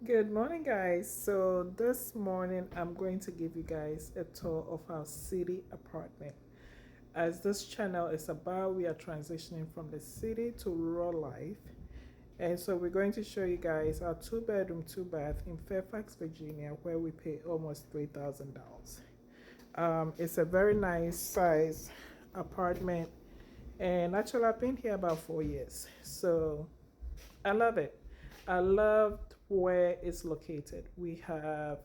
Good morning, guys. So, this morning I'm going to give you guys a tour of our city apartment. As this channel is about, we are transitioning from the city to rural life. And so, we're going to show you guys our two-bedroom, two-bath in Fairfax, Virginia, where we pay almost $3,000. It's a very nice size apartment. And actually, I've been here about 4 years. So, I love it. I loved where it's located. We are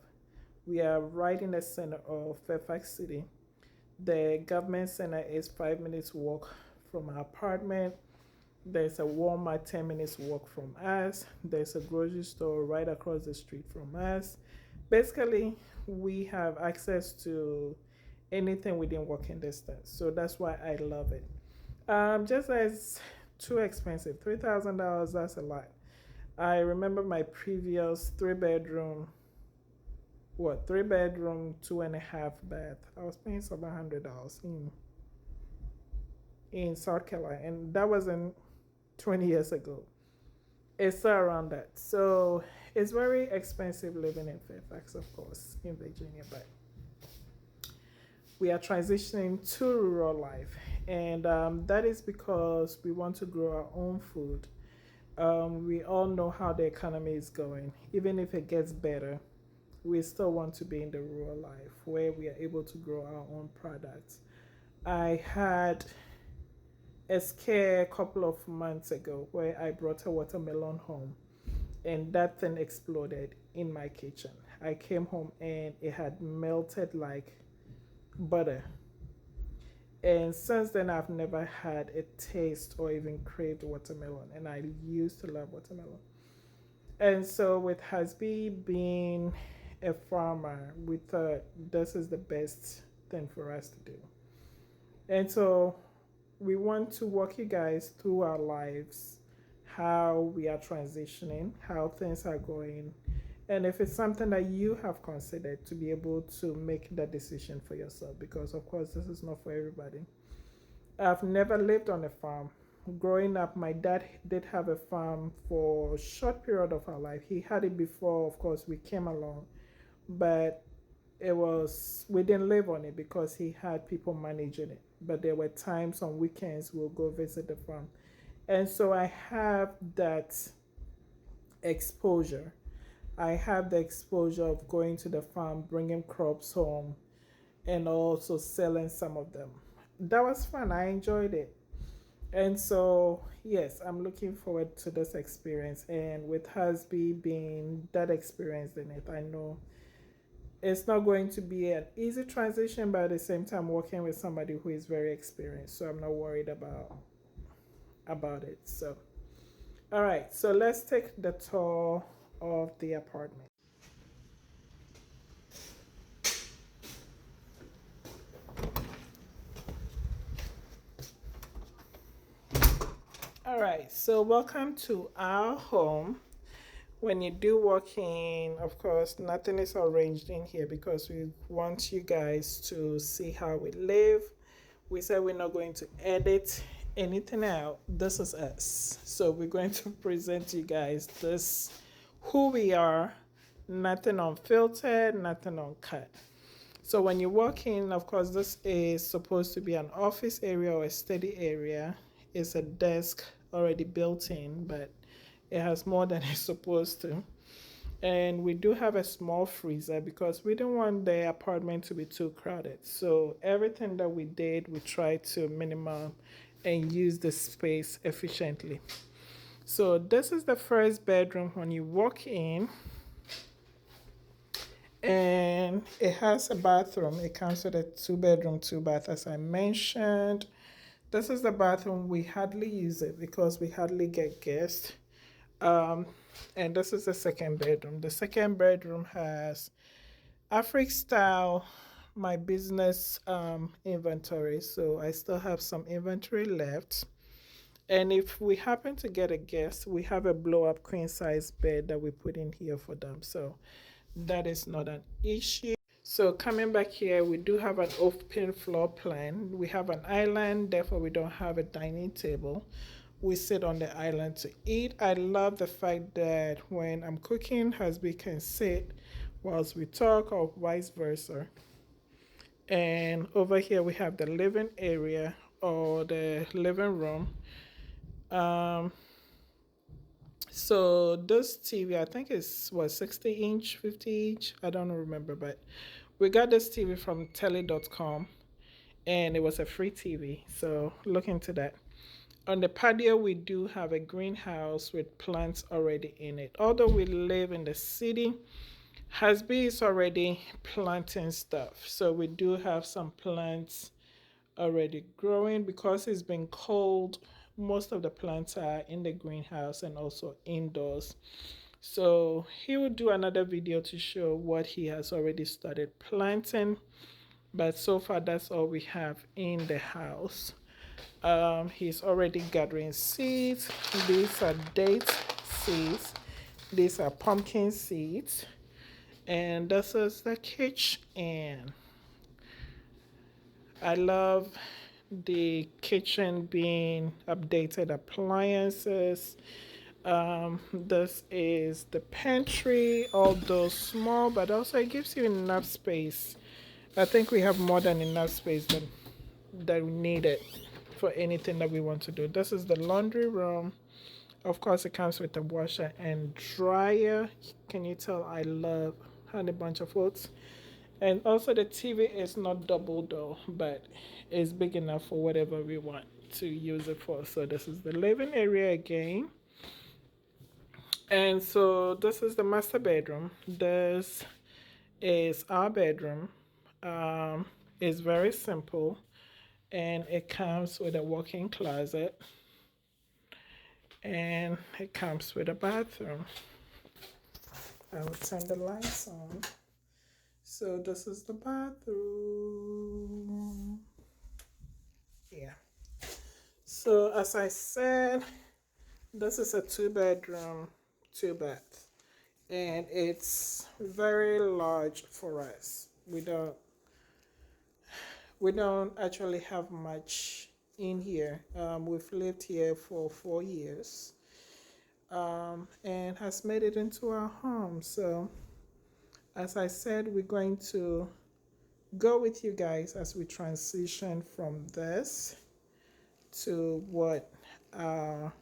right in the center of Fairfax City. The government center is 5 minutes walk from our apartment. There's a Walmart 10 minutes walk from us. There's a grocery store right across the street from us. Basically, we have access to anything within walking distance. So that's why I love it. Just as too expensive, $3,000. That's a lot. I remember my previous three bedroom, two and a half bath. I was paying $700 in South Carolina, and that wasn't 20 years ago. It's still around that. So it's very expensive living in Fairfax, of course, in Virginia, but we are transitioning to rural life, and that is because we want to grow our own food. We all know how the economy is going. Even if it gets better, we still want to be in the rural life where we are able to grow our own products. I had a scare a couple of months ago where I brought a watermelon home and that thing exploded in my kitchen. I came home and it had melted like butter. And since then, I've never had a taste or even craved watermelon. And I used to love watermelon. And so, with Hasbi being a farmer, we thought this is the best thing for us to do. And so, we want to walk you guys through our lives, how we are transitioning, how things are going, and if it's something that you have considered to be able to make that decision for yourself, because of course, this is not for everybody. I've never lived on a farm. Growing up, my dad did have a farm for a short period of our life. He had it before, of course, we came along, but we didn't live on it because he had people managing it. But there were times on weekends we'll go visit the farm. And so I have that exposure. I have the exposure of going to the farm, bringing crops home, and also selling some of them. That was fun. I enjoyed it. And so, yes, I'm looking forward to this experience. And with Hasby being that experienced in it, I know it's not going to be an easy transition, but at the same time, working with somebody who is very experienced. So I'm not worried about it. So, all right. So let's take the tour of the apartment. All right. So welcome to our home. When you do walk in, of course, nothing is arranged in here because we want you guys to see how we live. We said we're not going to edit anything out. This is us. So we're going to present you guys this who we are, nothing unfiltered, nothing uncut. So when you walk in, of course, this is supposed to be an office area or a study area. It's a desk already built in, but it has more than it's supposed to. And we do have a small freezer because we didn't want the apartment to be too crowded. So everything that we did, we tried to minimize and use the space efficiently. So this is the first bedroom when you walk in, and it has a bathroom. It comes with a two-bedroom, two-bath, as I mentioned. This is the bathroom. We hardly use it because we hardly get guests. Um, and this is the second bedroom. The second bedroom has African style my business inventory. So I still have some inventory left. And if we happen to get a guest, we have a blow up queen size bed that we put in here for them. So that is not an issue. So coming back here, we do have an open floor plan. We have an island, therefore we don't have a dining table. we sit on the island to eat. I love the fact that when I'm cooking, husband can sit whilst we talk, or vice versa. And over here we have the living area or the living room. Um, so this TV, I think it's what, 60 inch, 50 inch. I don't remember, but we got this TV from tele.com, and it was a free TV. So look into that. On the patio, we do have a greenhouse with plants already in it. Although we live in the city, Hasby is already planting stuff. So we do have some plants already growing because it's been cold. Most of the plants are in the greenhouse and also indoors. So he will do another video to show what he has already started planting. But so far, that's all we have in the house. He's already gathering seeds. These are date seeds. These are pumpkin seeds. And this is the kitchen. I love the kitchen being updated appliances. This is the pantry, although small, but also it gives you enough space. I think we have more than enough space that we needed for anything that we want to do. This is the laundry room. Of course, it comes with a washer and dryer. Can you tell I love Honey Bunch of Oats? And also the TV is not double though, but it's big enough for whatever we want to use it for. So this is the living area again. And so this is the master bedroom. This is our bedroom. It's very simple, and it comes with a walk-in closet, and it comes with a bathroom. I will turn the lights on. So this is the bathroom. Yeah. So as I said, this is a 2 bedroom, 2 bath, and it's very large for us. We don't actually have much in here. We've lived here for 4 years, and has made it into our home. So as I said, we're going to go with you guys as we transition from this to what our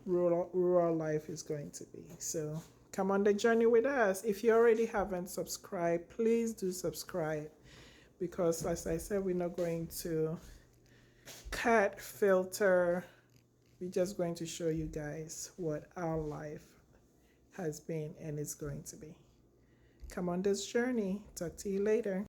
rural life is going to be. So come on the journey with us. If you already haven't subscribed, please do subscribe, because as I said, we're not going to cut, filter. We're just going to show you guys what our life has been and is going to be. Come on this journey. Talk to you later.